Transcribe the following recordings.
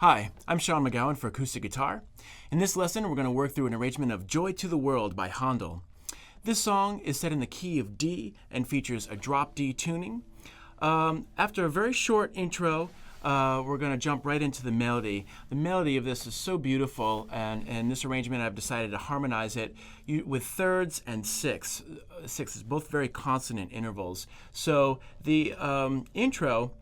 Hi, I'm Sean McGowan for Acoustic Guitar. In this lesson, we're going to work through an arrangement of Joy to the World by Handel. This song is set in the key of D and features a drop D tuning. After a very short intro, we're going to jump right into the melody. The melody of this is so beautiful, and in this arrangement I've decided to harmonize it with thirds and sixths, both very consonant intervals. So the intro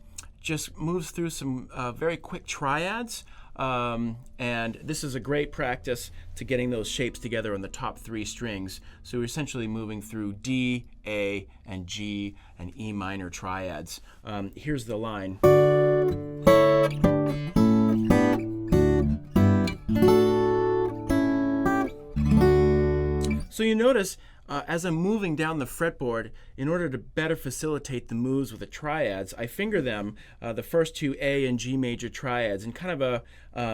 just moves through some very quick triads, and this is a great practice to getting those shapes together on the top three strings. So we're essentially moving through D, A, and G, and E minor triads. Here's the line. So you notice as I'm moving down the fretboard, in order to better facilitate the moves with the triads, I finger them, the first two A and G major triads, in kind of a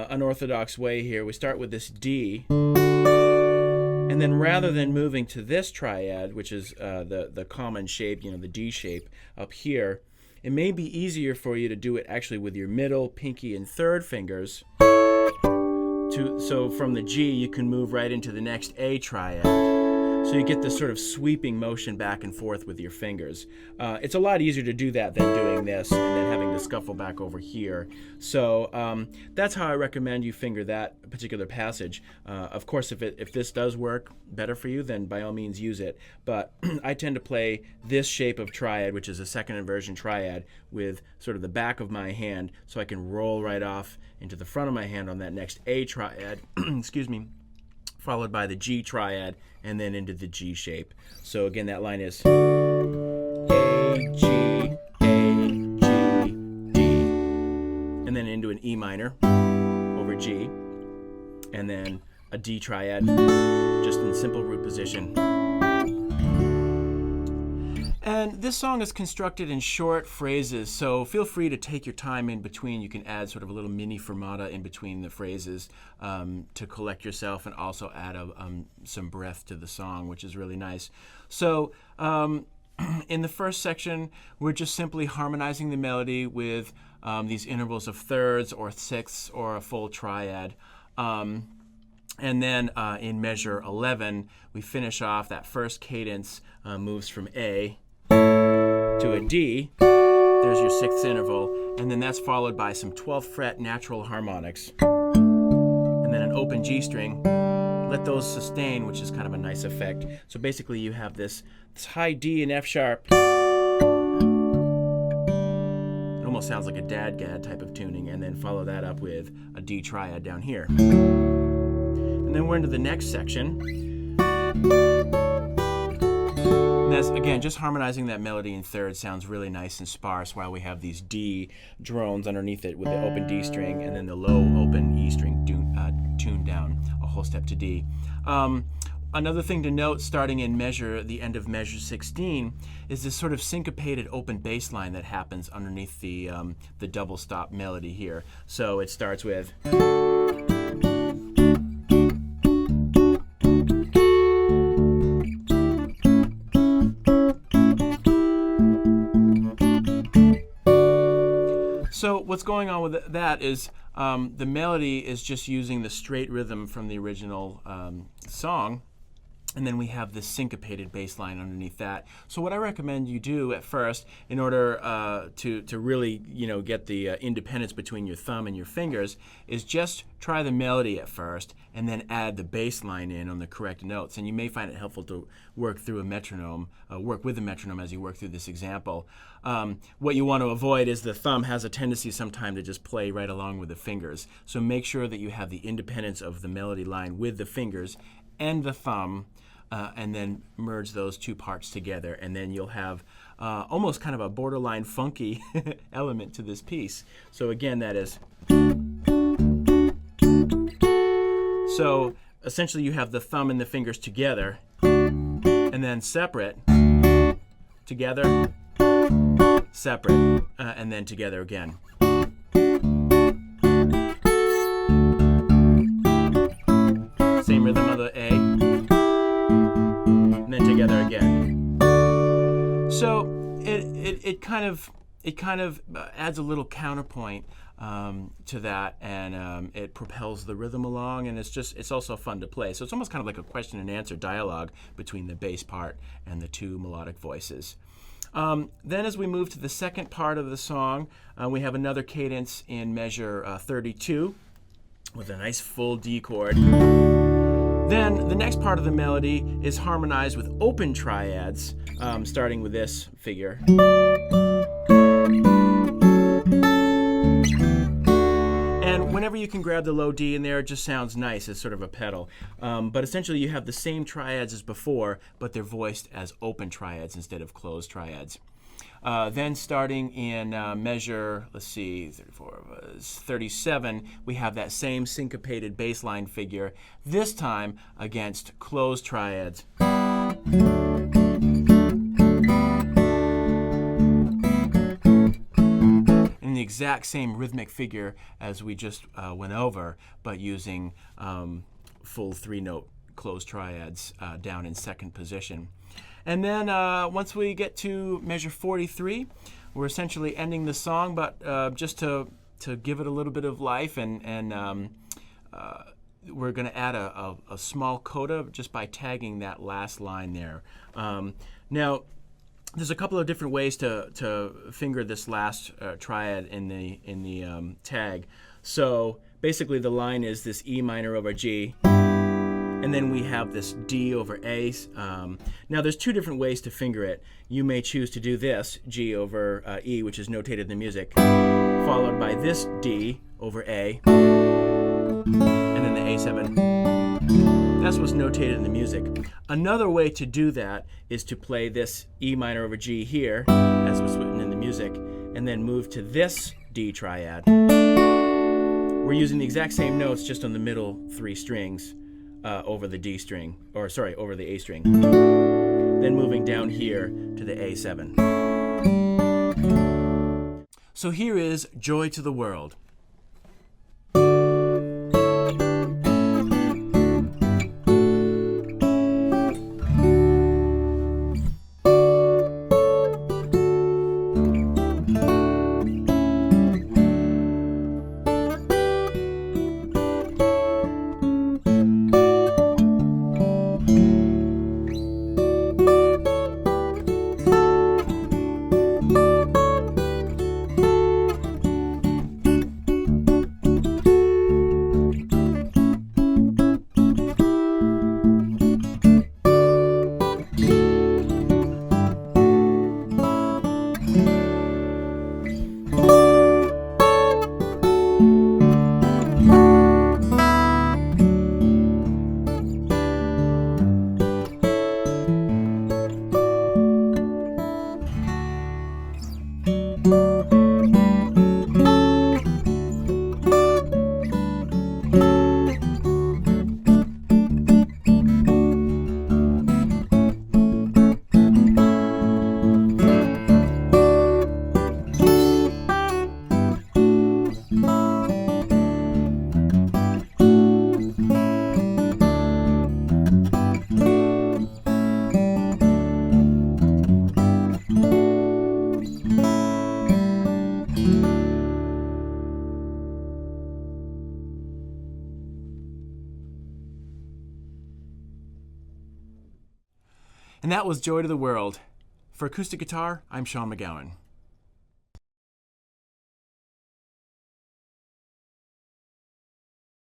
unorthodox way here. We start with this D, and then rather than moving to this triad, which is the common shape, the D shape up here, it may be easier for you to do it actually with your middle, pinky, and third fingers. So from the G, you can move right into the next A triad. So you get this sort of sweeping motion back and forth with your fingers. It's a lot easier to do that than doing this and then having to scuffle back over here. So that's how I recommend you finger that particular passage. Of course, if this does work better for you, then by all means use it. But I tend to play this shape of triad, which is a second inversion triad, with sort of the back of my hand, so I can roll right off into the front of my hand on that next A triad, excuse me, followed by the G triad, and then into the G shape. So again, that line is A, G, D, and then into an E minor over G, and then a D triad, just in simple root position. And this song is constructed in short phrases, so feel free to take your time in between. You can add sort of a little mini fermata in between the phrases to collect yourself, and also add some breath to the song, which is really nice. So in the first section, we're just simply harmonizing the melody with these intervals of thirds or sixths or a full triad. And then in measure 11, we finish off that first cadence, moves from A to a D. There's your sixth interval, and then that's followed by some 12th fret natural harmonics, and then an open G string. Let those sustain, which is kind of a nice effect. So basically you have this high D and F sharp. It almost sounds like a dadgad type of tuning, and then follow that up with a D triad down here. And then we're into the next section. And that's, again, just harmonizing that melody in thirds. Sounds really nice and sparse, while we have these D drones underneath it with the open D string, and then the low open E string tuned down a whole step to D. Another thing to note, starting in the end of measure 16, is this sort of syncopated open bass line that happens underneath the double stop melody here. So it starts with. So what's going on with that is the melody is just using the straight rhythm from the original song, and then we have this syncopated bass line underneath that. So what I recommend you do at first, in order to really get the independence between your thumb and your fingers, is just try the melody at first, and then add the bass line in on the correct notes. And you may find it helpful to work through a metronome, work with a metronome as you work through this example. What you want to avoid is the thumb has a tendency sometimes to just play right along with the fingers. So make sure that you have the independence of the melody line with the fingers and the thumb, and then merge those two parts together, and then you'll have almost kind of a borderline funky element to this piece. So again, that is. So essentially you have the thumb and the fingers together, and then separate, together, separate, and then together again. Same rhythm of the A, and then together again. So it kind of it kind of adds a little counterpoint to that, and it propels the rhythm along, and it's also fun to play. So it's almost kind of like a question and answer dialogue between the bass part and the two melodic voices. Then as we move to the second part of the song, we have another cadence in measure 32 with a nice full D chord. Then the next part of the melody is harmonized with open triads, starting with this figure. And whenever you can grab the low D in there, it just sounds nice as sort of a pedal. But essentially you have the same triads as before, but they're voiced as open triads instead of closed triads. Then starting in measure, let's see, 34 was 37, we have that same syncopated bass line figure, this time against closed triads. In the exact same rhythmic figure as we just went over, but using full three-note closed triads down in second position. And then once we get to measure 43, we're essentially ending the song, but just to give it a little bit of life, and we're going to add a small coda just by tagging that last line there. Now, there's a couple of different ways to finger this last triad in the tag. So basically the line is this E minor over G, and then we have this D over A. Now there's two different ways to finger it. You may choose to do this, G over E, which is notated in the music, followed by this D over A, and then the A7. That's what's notated in the music. Another way to do that is to play this E minor over G here, as was written in the music, and then move to this D triad. We're using the exact same notes, just on the middle three strings. Over the D string, or sorry, over the A string. Then moving down here to the A7. So here is Joy to the World. And that was Joy to the World. For acoustic guitar, I'm Sean McGowan.